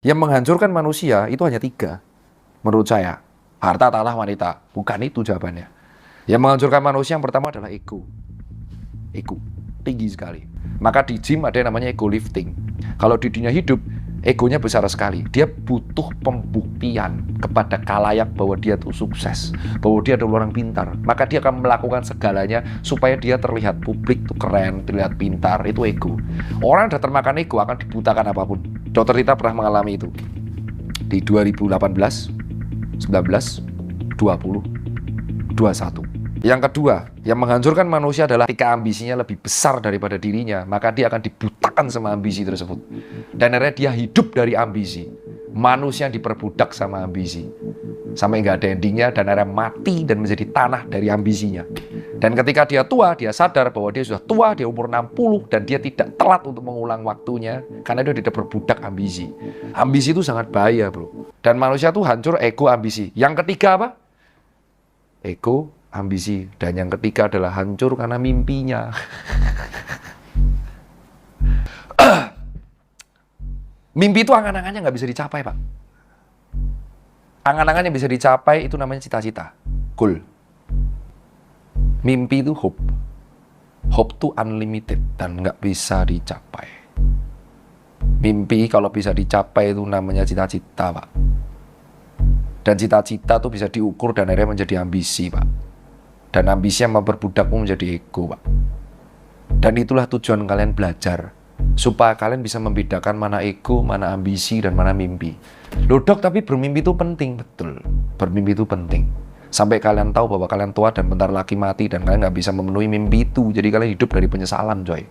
Yang menghancurkan manusia itu hanya 3, menurut saya. Harta, tanah, wanita. Bukan itu jawabannya. Yang menghancurkan manusia yang pertama adalah ego. Ego, tinggi sekali. Maka di gym ada yang namanya ego lifting. Kalau di dunia hidup, egonya besar sekali. Dia butuh pembuktian kepada khalayak bahwa dia tuh sukses, bahwa dia adalah orang pintar. Maka dia akan melakukan segalanya supaya dia terlihat publik tuh keren, terlihat pintar. Itu ego. Orang yang sudah termakan ego akan dibutakan apapun. Dokter Rita pernah mengalami itu di 2018, 19, 20, 21. Yang kedua, yang menghancurkan manusia adalah ketika ambisinya lebih besar daripada dirinya, maka dia akan dibutakan sama ambisi tersebut. Dan akhirnya dia hidup dari ambisi. Manusia yang diperbudak sama ambisi. Sampai nggak ada endingnya dan akhirnya mati dan menjadi tanah dari ambisinya. Dan ketika dia tua, dia sadar bahwa dia sudah tua, dia umur 60, dan dia tidak telat untuk mengulang waktunya, karena dia tidak berbudak ambisi. Ambisi itu sangat bahaya, bro. Dan manusia itu hancur ego ambisi. Yang ketiga apa? Ego, ambisi. Dan yang ketiga adalah hancur karena mimpinya. Mimpi itu angan-angannya nggak bisa dicapai, Pak. Angan-angan yang bisa dicapai itu namanya cita-cita, goal. Mimpi itu hope. Hope itu unlimited dan nggak bisa dicapai. Mimpi kalau bisa dicapai itu namanya cita-cita, Pak. Dan cita-cita itu bisa diukur dan akhirnya menjadi ambisi, Pak. Dan ambisi yang memperbudakmu menjadi ego, Pak. Dan itulah tujuan kalian belajar. Supaya kalian bisa membedakan mana ego, mana ambisi, dan mana mimpi. Loh dok, tapi bermimpi itu penting. Betul, bermimpi itu penting. Sampai kalian tahu bahwa kalian tua dan bentar lagi mati dan kalian nggak bisa memenuhi mimpi itu. Jadi kalian hidup dari penyesalan, coy.